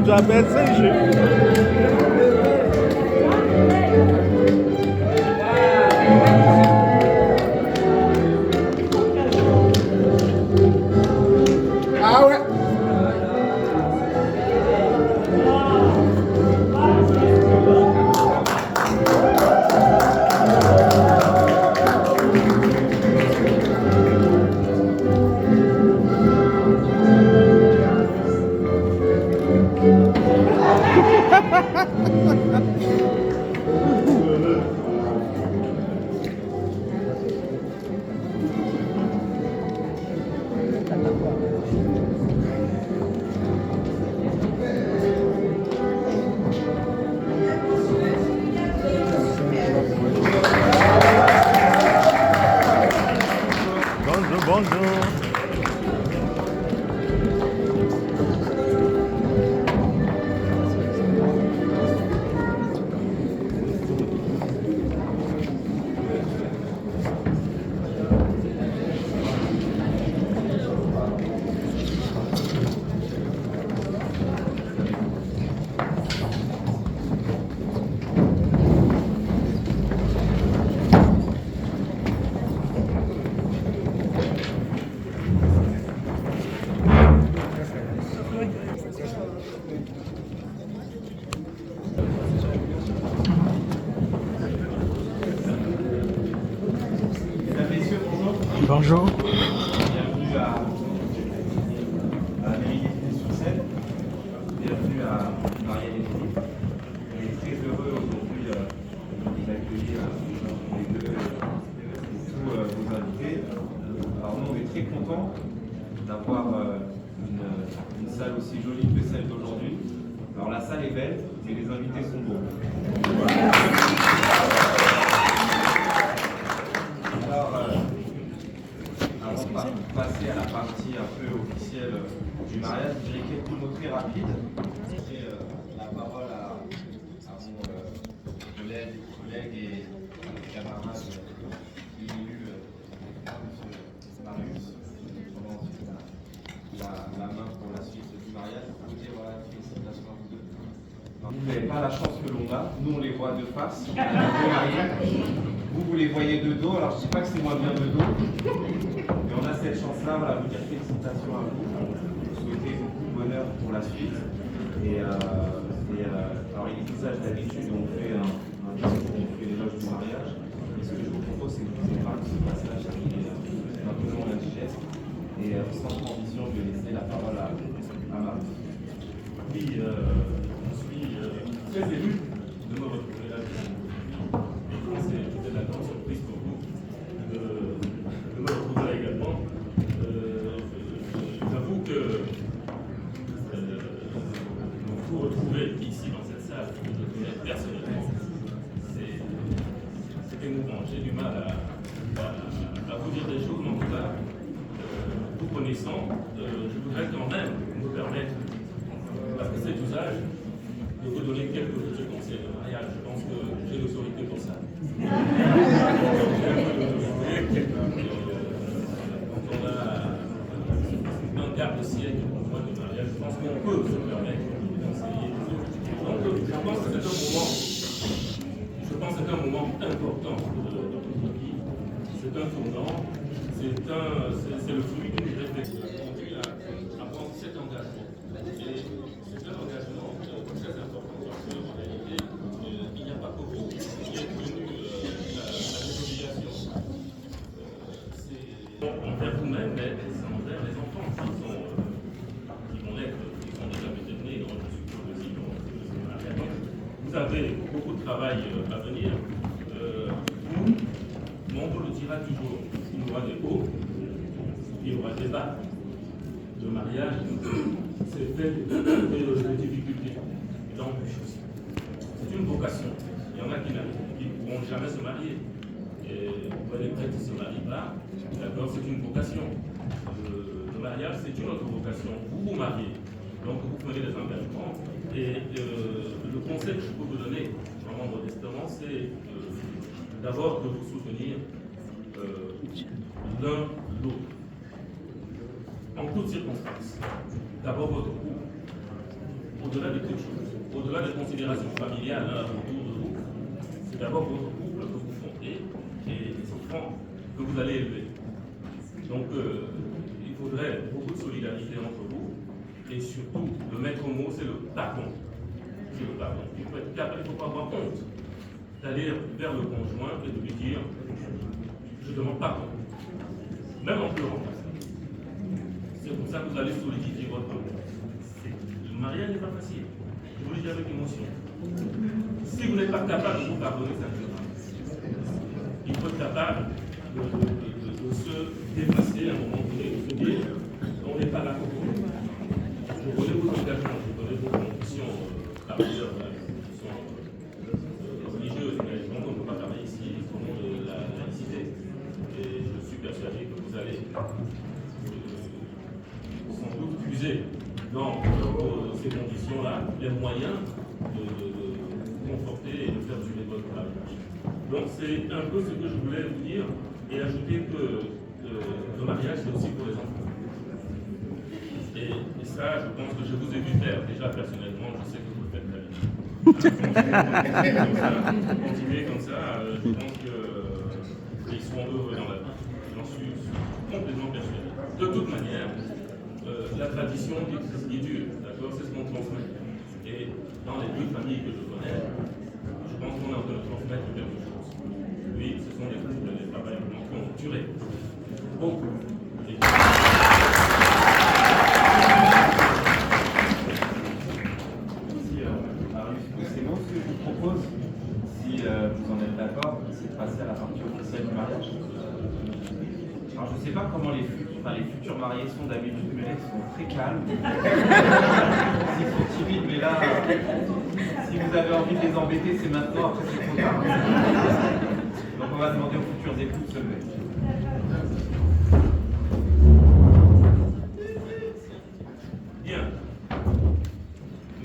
Jabez Saint-Gilles. Ah ouais. Bonjour, bonjour. Bonjour. Bienvenue à la mairie d'Épinay-sur-Seine. Bienvenue à Marielle et Philippe. On est très heureux aujourd'hui de vous accueillir les deux et tous vos invités. Alors nous, on est très contents d'avoir une salle aussi jolie que celle d'aujourd'hui. Alors la salle est belle, mais les invités sont beaux. Avant de passer à la partie un peu officielle du mariage, je dirais quelques mots très rapides. J'ai la parole à mon collègue et camarade qui est élu Marius. Pendant ensuite la main pour la suite du mariage. Je vous dire, voilà, félicitations à vous deux. Vous n'avez pas la chance que l'on a, nous on les voit de face, on a deux mariés. Vous les voyez de dos, alors je ne dis pas que c'est moins bien de dos. Mais on a cette chance-là, voilà, vous dire félicitations à vous, vous souhaiter beaucoup de bonheur pour la suite. Alors il est usage d'habitude, on fait un discours, on fait l'éloge du mariage. Et ce que je vous propose, c'est que vous épargnez ce passage qui est un peu long, indigeste. Et sans transition, je vais laisser la parole à Marie. Oui, je suis très ému de me retrouver là. Je pense que c'est peut-être la grande surprise pour vous de me retrouver là également. J'avoue que vous retrouver ici dans cette salle, personnellement, c'est émouvant. J'ai du mal à vous dire des choses, mais en tout cas, vous connaissant, je voudrais quand même me permettre, après cet usage, de vous donner quelques petits conseils de mariage. Je pense que j'ai l'autorité pour ça. Quand on a un quart de siècle pour moi de mariage, je pense qu'on peut se permettre de conseiller. Donc, je pense que c'est un moment important de notre vie. C'est un tournant, c'est le fruit d'une réflexion qui a conduit à prendre cet engagement. Et c'est un engagement très important parce qu'en réalité, il n'y a pas que vous qui êtes venu à cette obligation. C'est envers vous-même, mais c'est envers les enfants qui vont naître, qui sont déjà peut-être nés, donc je suppose aussi. Donc, vous avez beaucoup de travail à venir. On vous le dira toujours, il y aura des hauts, il y aura des bas. Le mariage, c'est fait de difficultés, d'embûches aussi. C'est une vocation. Il y en a qui ne pourront jamais se marier. Et les prêtres ne se marient pas. D'accord, c'est une vocation. Le mariage, c'est une autre vocation. Vous vous mariez, donc vous prenez des engagements. Et le conseil que je peux vous donner, vraiment modestement, c'est d'abord de vous soutenir l'un l'autre. En toutes circonstances. D'abord votre couple. au-delà de toute chose, au-delà des considérations familiales autour de vous, c'est d'abord votre couple que vous fondez et les enfants que vous allez élever. Donc, il faudrait beaucoup de solidarité entre vous et surtout, le maître mot, c'est le pardon. C'est le pardon. Il faut être capable, il ne faut pas avoir honte d'aller vers le conjoint et de lui dire je demande pardon, même en pleurant. C'est comme ça que vous allez solidifier votre couple. Le mariage n'est pas facile. Je vous le dis avec émotion. Si vous n'êtes pas capable de vous pardonner, ça ne sert pas. Il faut être capable de se dépasser à un moment donné, de se dire on n'est pas là pour vous. Je connais vos engagements, je connais vos convictions par ailleurs, convictions religieuses, mais on ne peut pas travailler ici au nom de la laïcité. Et je suis persuadé que vous allez sans doute puiser dans ces conditions-là les moyens de conforter et de faire durer votre mariage. Donc c'est un peu ce que je voulais vous dire et ajouter que le mariage c'est aussi pour les enfants. Et ça, je pense que je vous ai vu faire déjà personnellement, je sais que vous le faites très bien. Continuez comme ça, je pense qu'ils seront heureux dans la vie. J'en suis complètement persuadé. De toute manière, la tradition dit que c'est ce qui dure, d'accord, c'est ce qu'on transmet. Et dans les deux familles que je connais, je pense qu'on est en train de transmettre quelque chose. Oui, ce sont des couples, des travails qui ont duré. Beaucoup. C'est bon ce que je vous propose, si vous en êtes d'accord, c'est de passer à la partie officielle du mariage. Alors je ne sais pas comment les futurs mariés sont d'habitude, mais là ils sont très calmes. Ils sont timides, mais là, si vous avez envie de les embêter, c'est maintenant, après c'est trop tard. Donc on va demander aux futurs époux de se lever. Bien.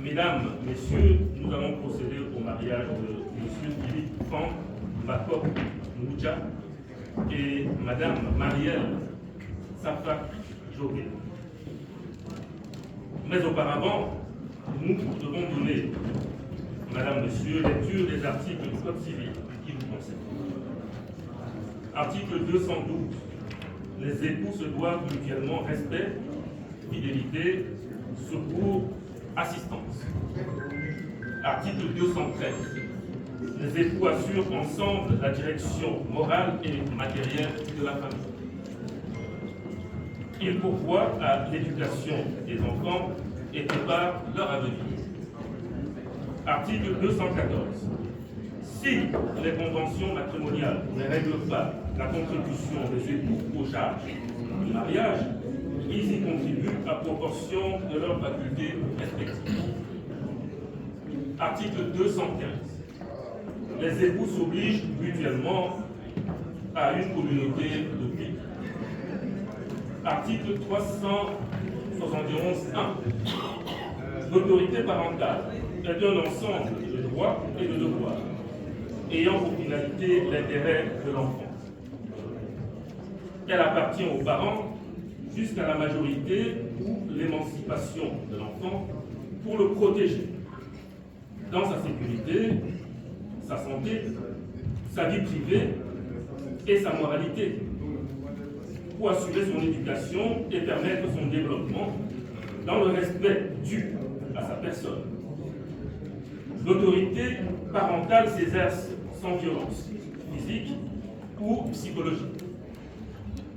Mesdames, Messieurs, nous allons procéder au mariage de M. Philippe Franck Bakop Moucha et Madame Marielle Safak Jogé. Mais auparavant, nous devons donner, Madame, Monsieur, lecture des articles du Code civil qui nous concernent. Article 212. Les époux se doivent mutuellement respect, fidélité, secours, assistance. Article 213. Les époux assurent ensemble la direction morale et matérielle de la famille. Ils pourvoient à l'éducation des enfants et préparent leur avenir. Article 214. Si les conventions matrimoniales ne règlent pas la contribution des époux aux charges du mariage, ils y contribuent à proportion de leurs facultés respectives. Article 215. Les époux s'obligent mutuellement à une communauté de vie. Article 371.1. L'autorité parentale est un ensemble de droits et de devoirs ayant pour finalité l'intérêt de l'enfant. Elle appartient aux parents jusqu'à la majorité ou l'émancipation de l'enfant pour le protéger dans sa sécurité, sa santé, sa vie privée et sa moralité, pour assurer son éducation et permettre son développement dans le respect dû à sa personne. L'autorité parentale s'exerce sans violence physique ou psychologique.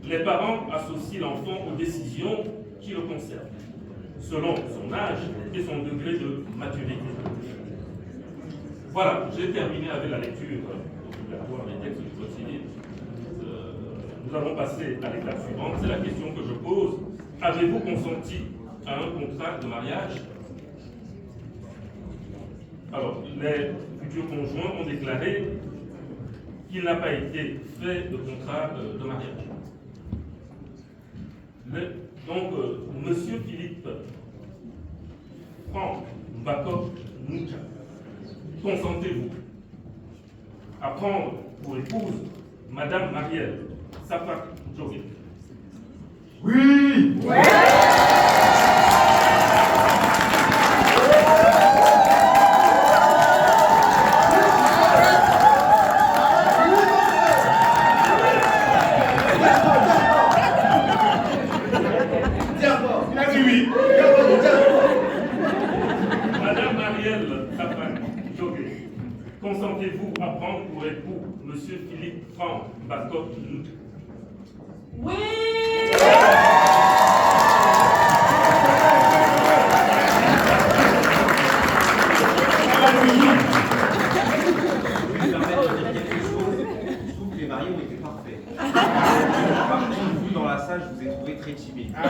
Les parents associent l'enfant aux décisions qui le concernent, selon son âge et son degré de maturité. Voilà, j'ai terminé avec la lecture obligatoire des textes du Code civil. Nous allons passer à l'étape suivante. C'est la question que je pose. Avez-vous consenti à un contrat de mariage? Alors, les futurs conjoints ont déclaré qu'il n'a pas été fait de contrat de mariage. Donc, Monsieur Philippe Franck Bakop Moucha, consentez-vous à prendre pour épouse Madame Marielle Safak Jogé? Oui. Ouais. Souhaitez-vous apprendre pour époux Monsieur Philippe Franck Bacop? Oui. Je me permets de dire quelque chose. Je trouve que les mariés ont été parfaits. Par contre, vous dans la salle, je vous ai trouvé très timide. Très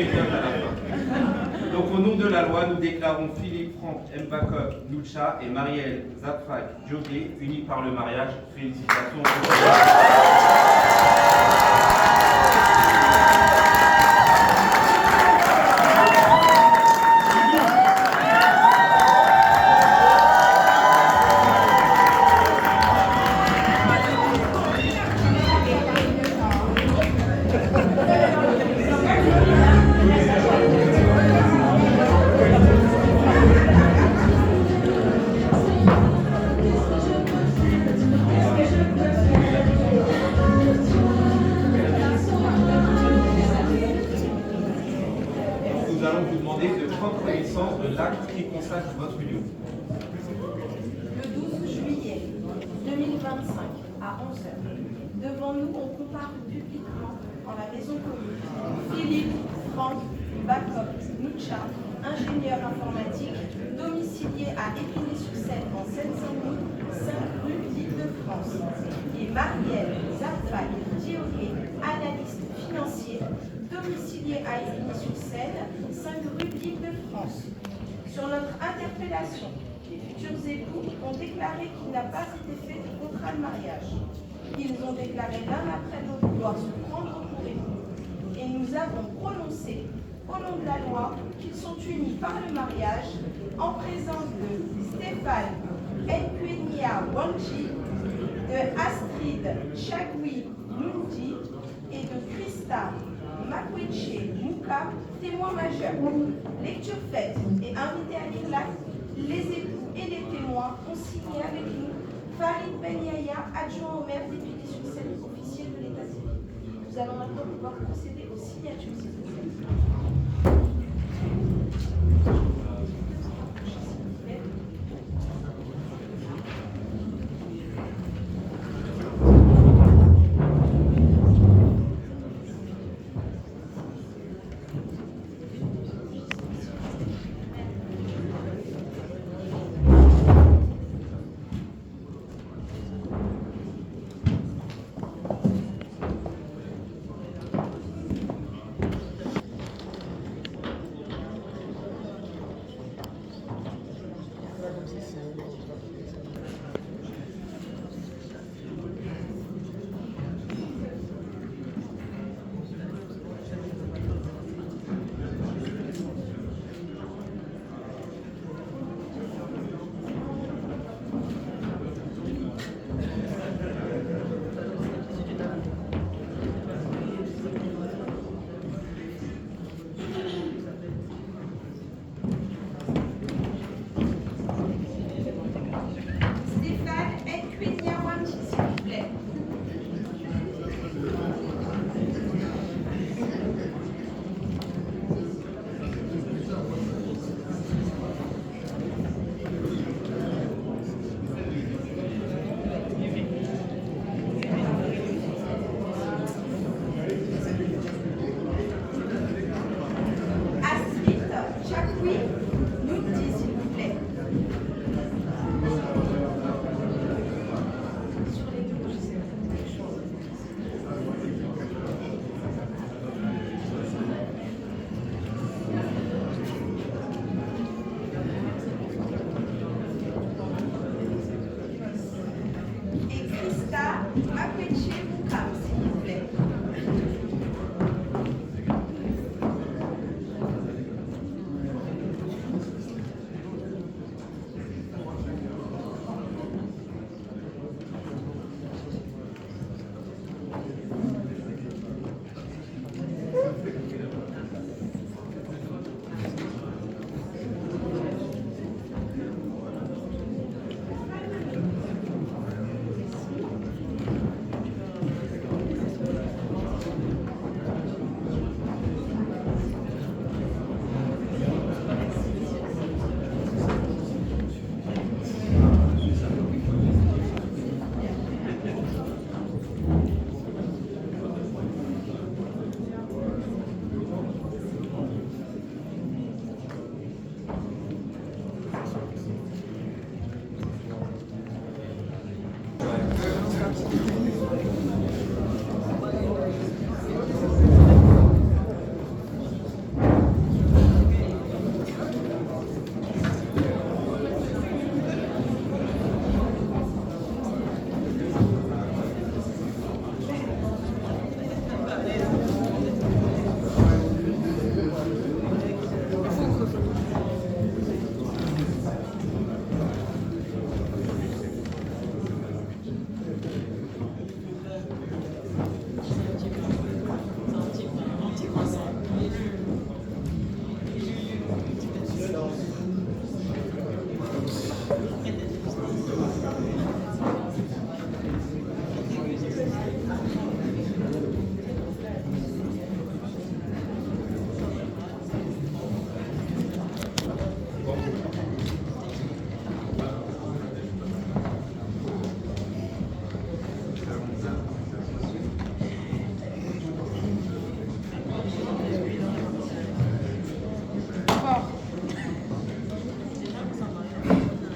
bien à la fin. Donc au nom de la loi, nous déclarons Philippe Franck Mbakop Noucha et Marielle Zapfak Diogé unis par le mariage. Félicitations. Nous allons vous demander de prendre connaissance de l'acte qui consacre votre union. Le 12 juillet 2025 à 11h, devant nous, on compare publiquement en la maison commune Philippe Franck Bacop Noucha, ingénieur informatique, domicilié à Épinay-sur-Seine en Seine-Saint-Denis, 5 rue l'Île-de-France, et Marielle Zapfak Diogé, analyste financier, domicilié à Épinay-sur-Seine, 5 rue l'Île-de-France. Sur notre interpellation, les futurs époux ont déclaré qu'il n'a pas été fait de contrat de mariage. Ils ont déclaré l'un après l'autre vouloir se prendre pour époux. Et nous avons prononcé, au nom de la loi, qu'ils sont unis par le mariage en présence de Stéphane Nkwenya Wanji, de Astrid Chagui Mundi et de Christa Makweche Mouka, témoins majeurs. Lecture faite et invité à lire l'acte, les époux et les témoins ont signé avec nous Farid Ben Yahya, adjoint au maire d'Épinay-sur-Seine, officier de l'état civil. Nous allons maintenant pouvoir procéder aux signatures, s'il vous plaît.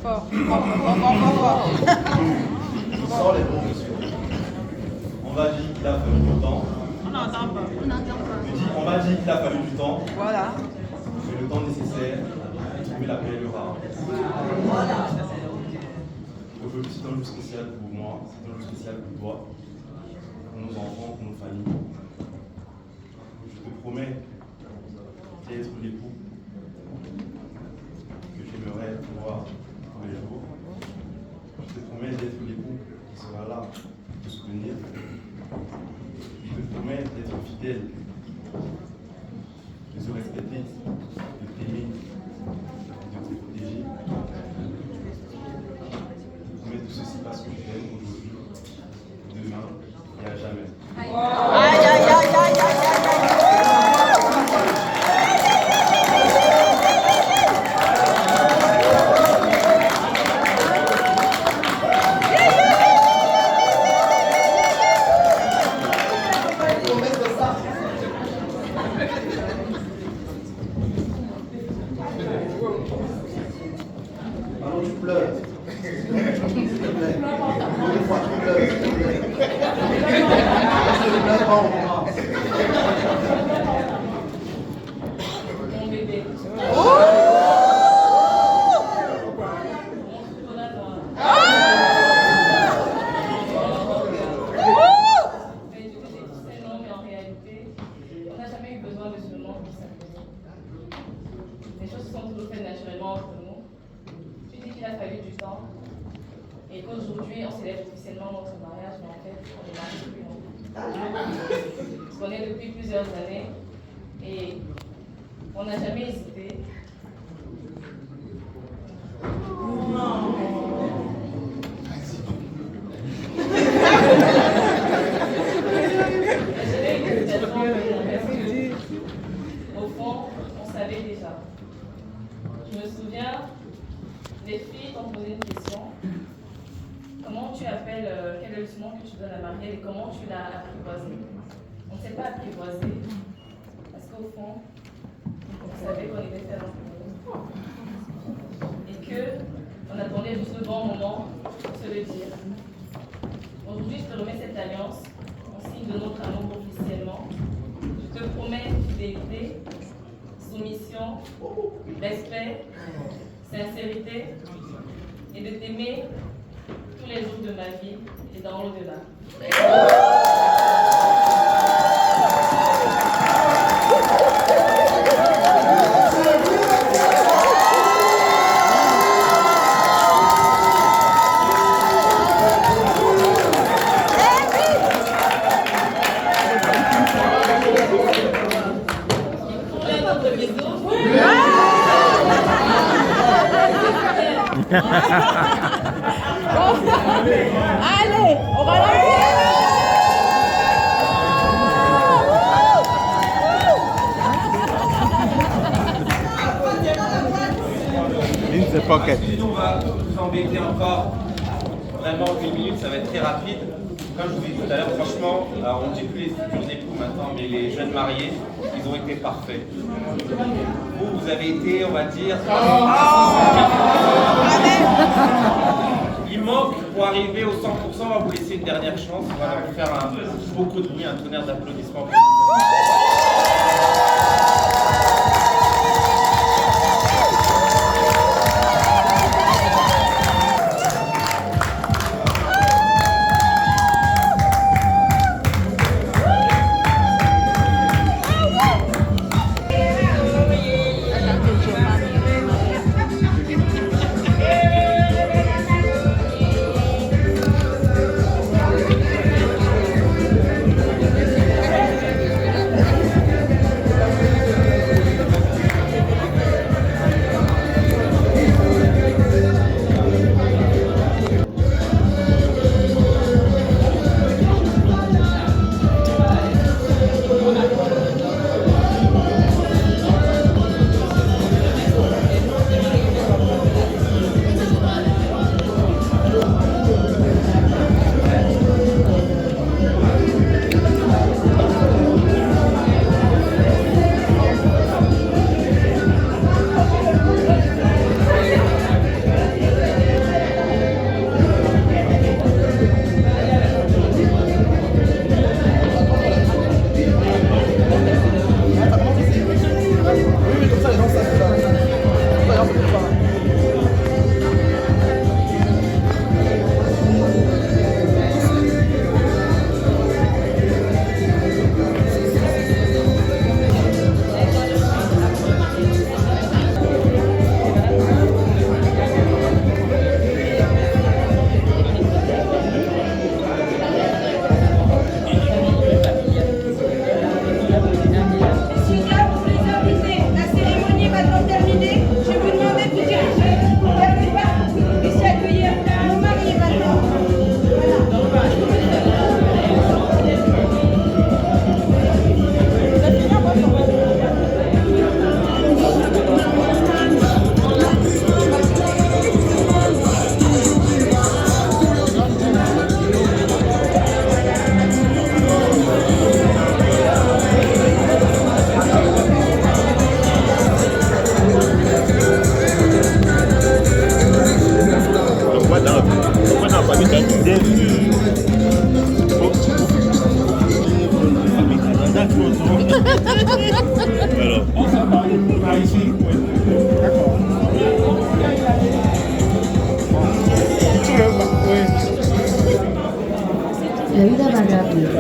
Fort, fort. Sans les bons monsieur. On m'a dit qu'il a fallu du temps. On n'entend pas. On m'a dit qu'il a fallu du temps. Voilà. Mais le temps nécessaire pour trouver la paix rare. Aujourd'hui, c'est un jour spécial pour moi, c'est un jour spécial pour toi, pour nos enfants, pour nos familles. Je te promets d'être l'époux que j'aimerais voir tous les jours. Je te promets d'être l'époux qui sera là pour te soutenir. Je te promets d'être fidèle, de se respecter, de t'aimer, de te protéger. Je te promets tout ceci parce que je t'aime aujourd'hui, demain et à jamais. Aïe, aïe, aïe, aïe, aïe, Allons, tu pleures. S'il te plaît. Une fois, tu pleures. S'il te plaît. Parce que le pleurs pas, on commence. Mon bébé. Mais du coup, j'ai dit ces noms, mais en réalité, on n'a jamais eu besoin de ce nom pour s'appeler. Les choses se sont toujours faites naturellement entre nous. Tu dis qu'il a fallu du temps et qu'aujourd'hui, on célèbre officiellement notre mariage, mais en fait, on est mariés depuis longtemps. Parce qu'on est depuis plusieurs années et on n'a jamais hésité. J'ai eu une hésitation, parce que, au fond, on savait déjà. Je me souviens, les filles t'ont posé une question. Comment tu appelles, quel est le nom que tu donnes à Marielle et comment tu l'as apprivoisé? On ne s'est pas apprivoisé parce qu'au fond, on savait qu'on était fait ensemble et qu'on attendait juste le bon moment pour se le dire. Aujourd'hui, je te remets cette alliance en signe de notre amour officiellement. Je te promets fidélité, soumission, respect, sincérité et de t'aimer tous les jours de ma vie et dans l'au-delà. Pour les autres bisous. Allez, on va la In the pocket. Sinon, on va vous embêter encore vraiment une minute, ça va être très rapide. Comme je vous ai dit tout à l'heure, franchement, on ne dit plus les futurs époux maintenant, mais les jeunes mariés, ils ont été parfaits. Vous avez été, on va dire... Il manque pour arriver au 100%, on va vous laisser une dernière chance. On va vous faire beaucoup de bruit, un tonnerre d'applaudissements.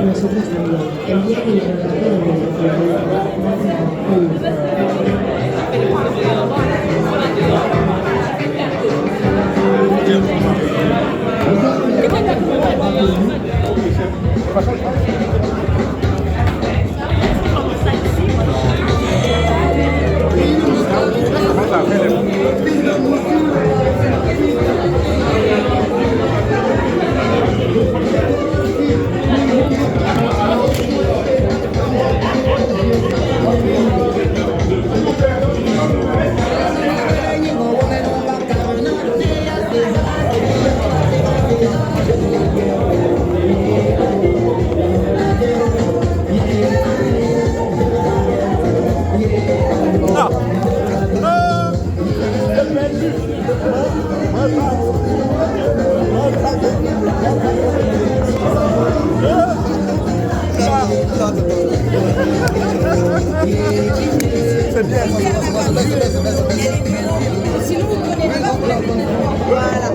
nosotros también. El día que nos C'est bien. Sinon, vous prenez le bas, voilà.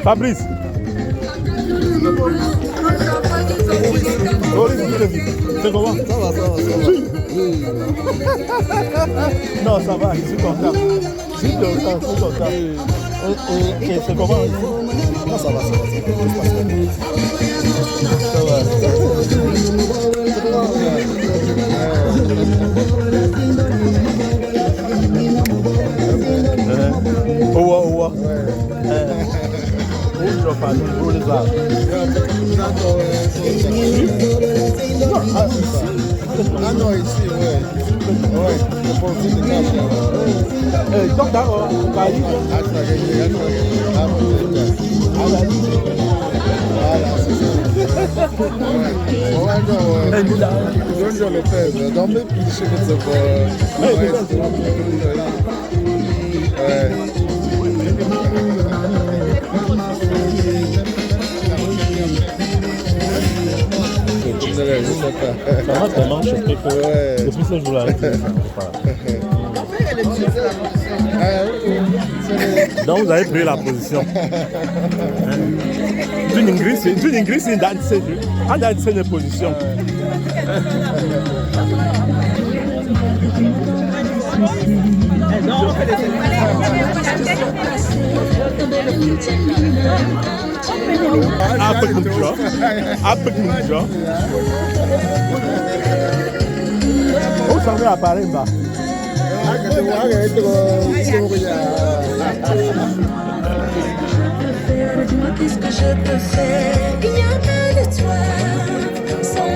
Fabrice. C'est comment? Ça va. Non, ça va, je suis content. Je suis content. Et c'est comment? Non, ça va. Oua. Ah non, ici, ouais. Ouais, c'est pour le de Donc, d'accord, Paris. Voilà, c'est ça. Ouais, non, donne le père. Dans mes clichés, c'est pour... Ça m'a tellement choqué que depuis ce jour-là, donc vous avez pris la position. D'une Ingrid, c'est une position. Oh, ça va apparaître bas. Dis-moi qu'est-ce que je peux faire. Il n'y a pas de toi sans